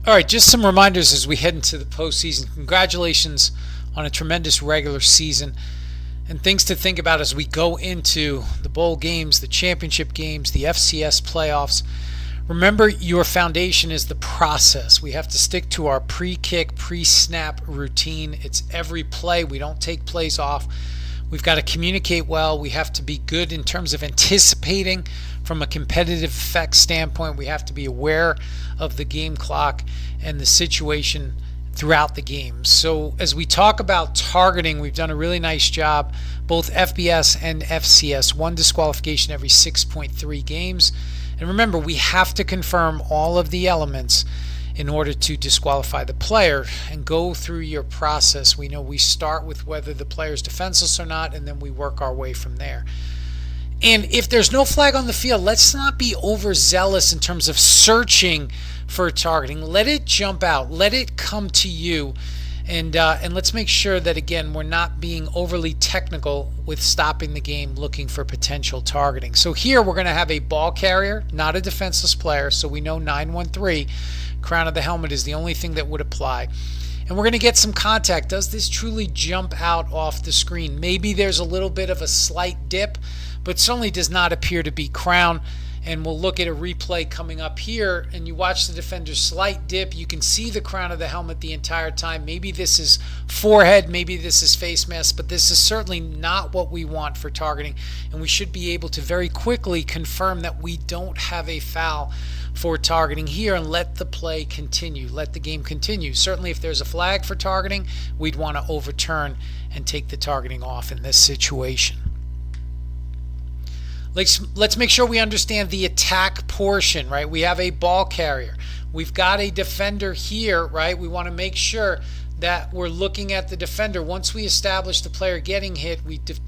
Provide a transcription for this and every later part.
All right, just some reminders as we head into the postseason. Congratulations on a tremendous regular season, and things to think about as we go into the bowl games, the championship games, the FCS playoffs. Remember, your foundation is the process. We have to stick to our pre-kick, pre-snap routine. It's every play. We don't take plays off. We've got to communicate well. We have to be good in terms of anticipating from a competitive effect standpoint. We have to be aware of the game clock and the situation throughout the game. So as we talk about targeting, we've done a really nice job, both FBS and FCS, one disqualification every 6.3 games. And remember, we have to confirm all of the elements in order to disqualify the player and go through your process. We know we start with whether the player is defenseless or not, and then we work our way from there. And if there's no flag on the field, let's not be overzealous in terms of searching for targeting. Let it jump out. Let it come to you. And let's make sure that, again, we're not being overly technical with stopping the game looking for potential targeting. So here we're going to have a ball carrier, not a defenseless player. So we know 913, crown of the helmet, is the only thing that would apply. And we're going to get some contact. Does this truly jump out off the screen? Maybe there's a little bit of a slight dip, but certainly does not appear to be crown. And we'll look at a replay coming up here, and you watch the defender's slight dip. You can see the crown of the helmet the entire time. Maybe this is forehead, maybe this is face mask, but this is certainly not what we want for targeting. And we should be able to very quickly confirm that we don't have a foul for targeting here and let the play continue, let the game continue. Certainly if there's a flag for targeting, we'd want to overturn and take the targeting off in this situation. Let's make sure we understand the attack portion, right? We have a ball carrier. We've got a defender here, right? We want to make sure that we're looking at the defender. Once we establish the player getting hit,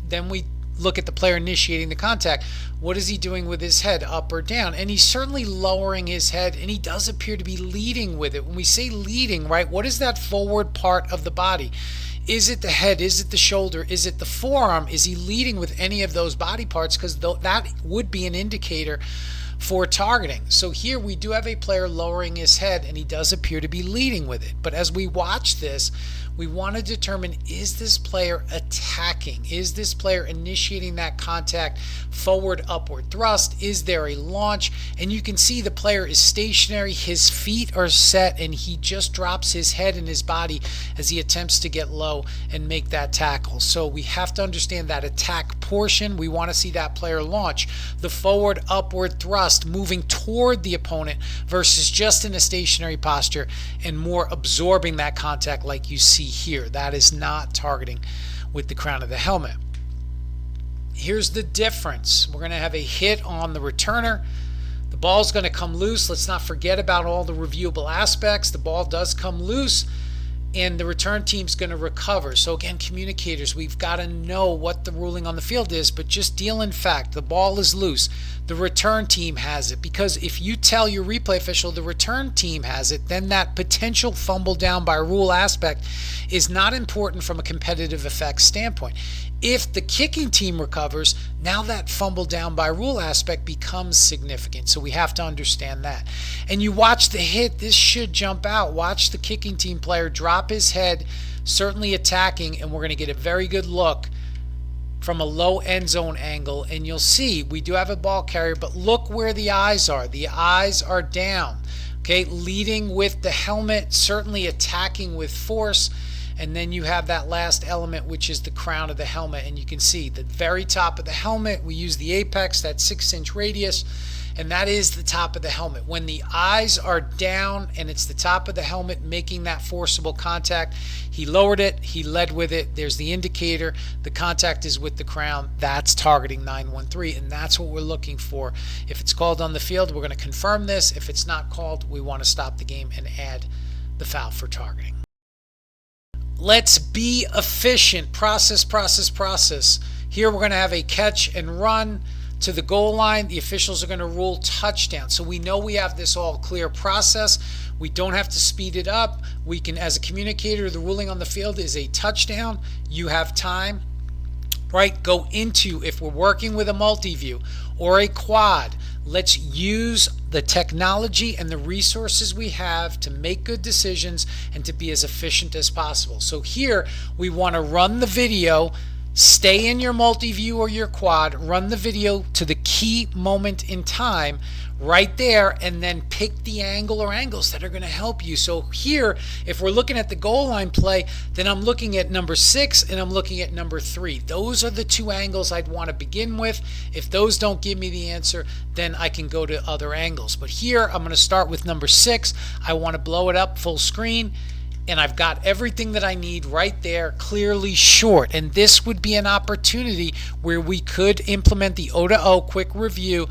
then we look at the player initiating the contact. What is he doing with his head, up or down? And he's certainly lowering his head, and he does appear to be leading with it. When we say leading, right, what is that forward part of the body? Is it the head? Is it the shoulder? Is it the forearm? Is he leading with any of those body parts? Because that would be an indicator for targeting. So here we do have a player lowering his head, and he does appear to be leading with it. But as we watch this, we want to determine, is this player attacking? Is this player initiating that contact, forward, upward thrust? Is there a launch? And you can see the player is stationary, his feet are set, and he just drops his head and his body as he attempts to get low and make that tackle. So we have to understand that attack portion. We want to see that player launch. The forward, upward thrust, moving toward the opponent versus just in a stationary posture and more absorbing that contact like you see here. That is not targeting with the crown of the helmet. Here's the difference. We're going to have a hit on the returner. The ball's going to come loose. Let's not forget about all the reviewable aspects. The ball does come loose, and the return team's going to recover. So again, communicators, we've got to know what the ruling on the field is, but just deal in fact. The ball is loose. The return team has it, because if you tell your replay official the return team has it, then that potential fumble down by rule aspect is not important from a competitive effects standpoint. If the kicking team recovers, now that fumble down by rule aspect becomes significant. So we have to understand that. And you watch the hit, this should jump out. Watch the kicking team player drop his head, certainly attacking, and we're going to get a very good look from a low end zone angle, and you'll see we do have a ball carrier, but look where the eyes are. The eyes are down, okay, leading with the helmet, certainly attacking with force. And then you have that last element, which is the crown of the helmet. And you can see the very top of the helmet, we use the apex, that 6-inch radius, and that is the top of the helmet. When the eyes are down and it's the top of the helmet making that forcible contact, he lowered it, he led with it, there's the indicator, the contact is with the crown, that's targeting 913, and that's what we're looking for. If it's called on the field, we're going to confirm this. If it's not called, we want to stop the game and add the foul for targeting. Let's be efficient. Process. Here we're going to have a catch and run to the goal line. The officials are going to rule touchdown. So we know we have this all clear process. We don't have to speed it up. We can, as a communicator, the ruling on the field is a touchdown. You have time, right? Go into, if we're working with a multi-view or a quad, Let's use the technology and the resources we have to make good decisions and to be as efficient as possible. So here we want to run the video. Stay in your multi-view or your quad, run the video to the key moment in time right there, and then pick the angle or angles that are going to help you. So here, if we're looking at the goal line play, then I'm looking at number 6 and I'm looking at number 3. Those are the two angles I'd want to begin with. If those don't give me the answer, then I can go to other angles. But here, I'm going to start with number 6. I want to blow it up full screen, and I've got everything that I need right there, clearly short. And this would be an opportunity where we could implement the O2O quick review.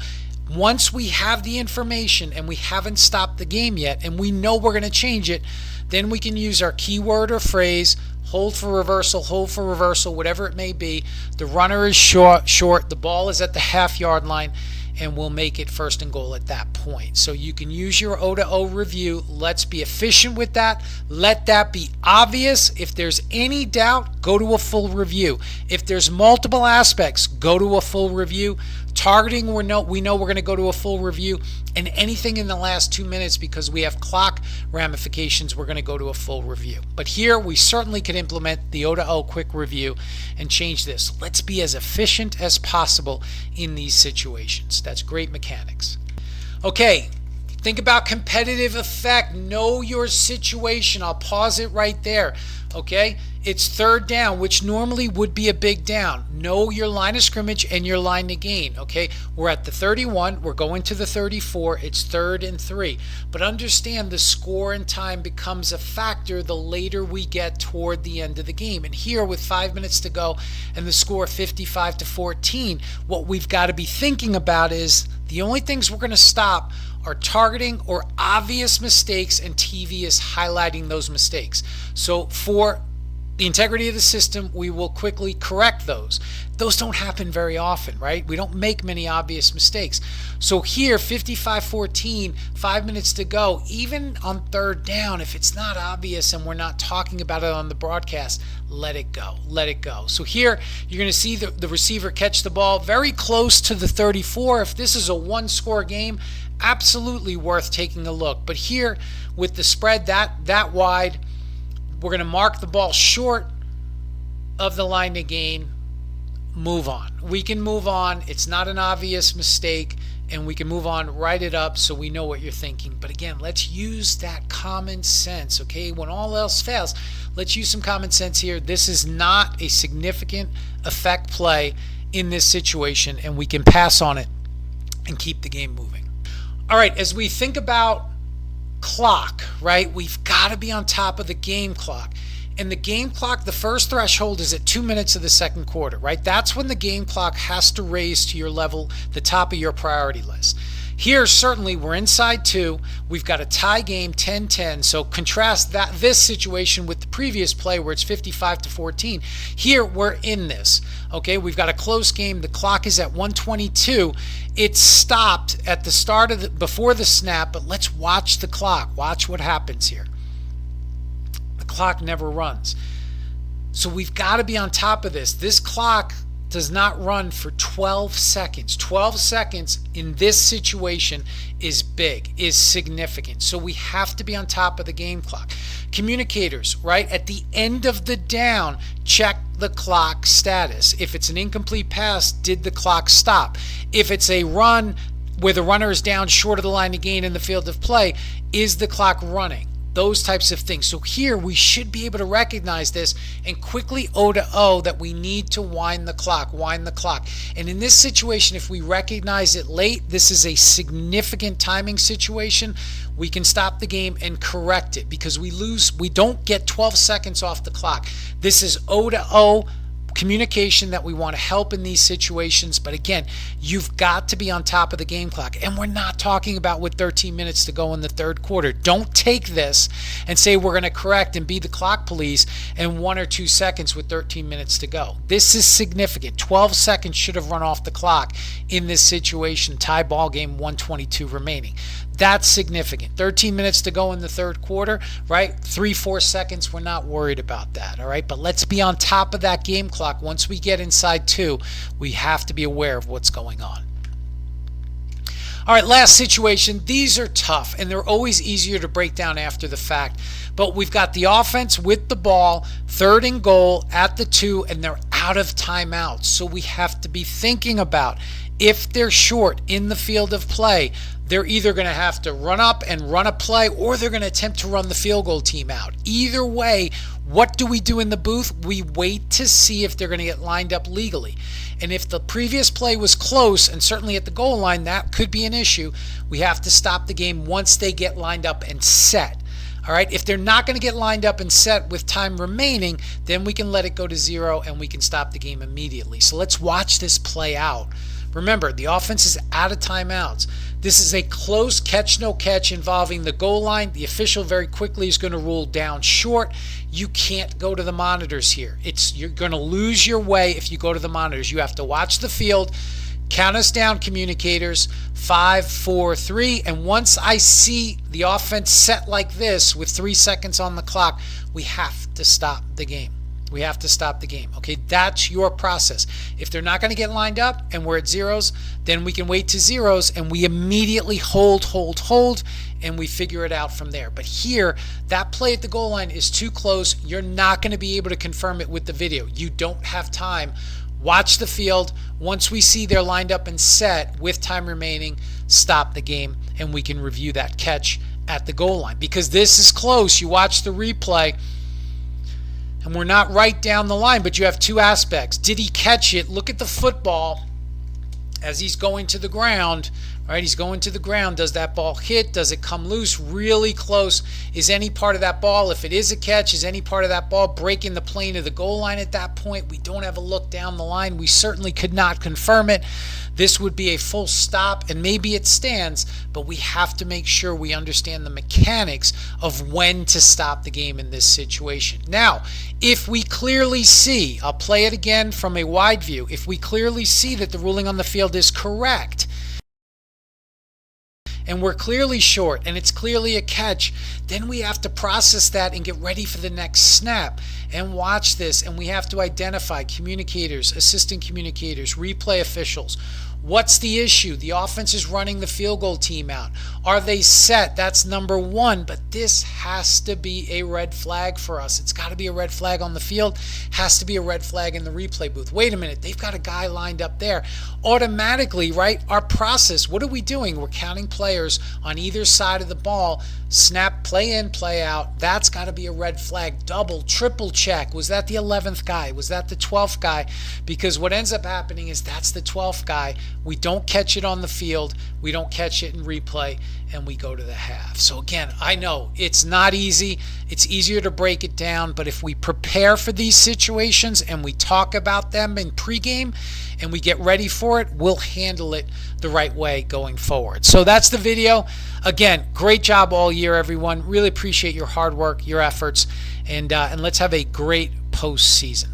Once we have the information and we haven't stopped the game yet and we know we're going to change it, then we can use our keyword or phrase, hold for reversal, whatever it may be. The runner is short, the ball is at the half-yard line, and we'll make it first and goal at that point. So you can use your O2O review. Let's be efficient with that. Let that be obvious. If there's any doubt, go to a full review. If there's multiple aspects, go to a full review. Targeting, we know we're going to go to a full review. And anything in the last 2 minutes, because we have clock ramifications, we're going to go to a full review. But here we certainly could implement the O2O quick review and change this. Let's be as efficient as possible in these situations. That's great mechanics. Okay, think about competitive effect. Know your situation. I'll pause it right there. Okay, it's third down, which normally would be a big down. Know your line of scrimmage and your line to gain. Okay, we're at the 31, we're going to the 34, it's 3rd and 3. But understand the score and time becomes a factor the later we get toward the end of the game. And here with 5 minutes to go and the score 55-14, what we've got to be thinking about is the only things we're going to stop are targeting or obvious mistakes, and TV is highlighting those mistakes. So for the integrity of the system, we will quickly correct those. Those don't happen very often, right? We don't make many obvious mistakes. So here, 55-14, 5 minutes to go, even on third down, if it's not obvious and we're not talking about it on the broadcast, let it go. Let it go. So here, you're going to see the receiver catch the ball very close to the 34. If this is a one-score game, absolutely worth taking a look. But here, with the spread that wide, we're going to mark the ball short of the line to gain, move on. We can move on. It's not an obvious mistake, and we can move on, write it up so we know what you're thinking. But again, let's use that common sense, okay? When all else fails, let's use some common sense here. This is not a significant effect play in this situation, and we can pass on it and keep the game moving. All right, as we think about clock, right, we've got to be on top of the game clock. And the game clock, the first threshold is at 2 minutes of the second quarter, right? That's when the game clock has to raise to your level, the top of your priority list. Here, certainly, we're inside 2. We've got a tie game, 10-10. So contrast this situation with the previous play where it's 55-14. Here, we're in this. Okay, we've got a close game. The clock is at 1:22. It stopped at the start of before the snap, but let's watch the clock. Watch what happens here. The clock never runs. So we've got to be on top of this. This clock does not run for 12 seconds. 12 seconds in this situation is big, is significant. So we have to be on top of the game clock. Communicators, right? At the end of the down, check the clock status. If it's an incomplete pass, did the clock stop? If it's a run where the runner is down short of the line of gain in the field of play, is the clock running? Those types of things. So here we should be able to recognize this and quickly O2O that we need to wind the clock. And in this situation, if we recognize it late, this is a significant timing situation. We can stop the game and correct it because we don't get 12 seconds off the clock. This is O2O communication that we want to help in these situations. But again, you've got to be on top of the game clock. And we're not talking about with 13 minutes to go in the third quarter. Don't take this and say we're going to correct and be the clock police in 1 or 2 seconds with 13 minutes to go. This is significant. 12 seconds should have run off the clock in this situation. Tie ball game, 1:22 remaining. That's significant. 13 minutes to go in the third quarter, right? 3-4 seconds, we're not worried about that, all right? But let's be on top of that game clock. Once we get inside 2, we have to be aware of what's going on. All right, last situation. These are tough, and they're always easier to break down after the fact. But we've got the offense with the ball, 3rd and goal at the 2, and they're out of timeouts. So we have to be thinking about, if they're short in the field of play, they're either going to have to run up and run a play, or they're going to attempt to run the field goal team out. Either way, what do we do in the booth? We wait to see if they're going to get lined up legally. And if the previous play was close, and certainly at the goal line, that could be an issue, we have to stop the game once they get lined up and set. All right, if they're not going to get lined up and set with time remaining, then we can let it go to 0 and we can stop the game immediately. So let's watch this play out. Remember, the offense is out of timeouts. This is a close catch, no catch involving the goal line. The official very quickly is going to rule down short. You can't go to the monitors here. You're going to lose your way if you go to the monitors. You have to watch the field. Count us down, communicators. 5, 4, 3. And once I see the offense set like this with 3 seconds on the clock, we have to stop the game. We have to stop the game. Okay, that's your process. If they're not going to get lined up and we're at zeros, then we can wait to zeros and we immediately hold, and we figure it out from there. But here, that play at the goal line is too close. You're not going to be able to confirm it with the video. You don't have time. Watch the field. Once we see they're lined up and set with time remaining, stop the game, and we can review that catch at the goal line. Because this is close. You watch the replay, and we're not right down the line, but you have two aspects. Did he catch it? Look at the football as he's going to the ground. Right, he's going to the ground. Does that ball hit? Does it come loose? Really close. Is any part of that ball, if it is a catch, is any part of that ball breaking the plane of the goal line at that point? We don't have a look down the line. We certainly could not confirm it. This would be a full stop, and maybe it stands, but we have to make sure we understand the mechanics of when to stop the game in this situation. Now, if we clearly see, I'll play it again from a wide view, if we clearly see that the ruling on the field is correct, and we're clearly short, and it's clearly a catch, then we have to process that and get ready for the next snap and watch this, and we have to identify communicators, assistant communicators, replay officials. What's the issue? The offense is running the field goal team out. Are they set? That's number one, but this has to be a red flag for us. It's got to be a red flag on the field, has to be a red flag in the replay booth. Wait a minute, they've got a guy lined up there. Automatically, right, our process, what are we doing? We're counting players on either side of the ball. Snap, play in, play out. That's got to be a red flag. Double, triple check. Was that the 11th guy? Was that the 12th guy? Because what ends up happening is that's the 12th guy. We don't catch it on the field. We don't catch it in replay, and we go to the half. So again, I know it's not easy. It's easier to break it down, but if we prepare for these situations and we talk about them in pregame and we get ready for it, we'll handle it the right way going forward. So that's the video. Again, great job all year, everyone. Really appreciate your hard work, your efforts, and let's have a great postseason.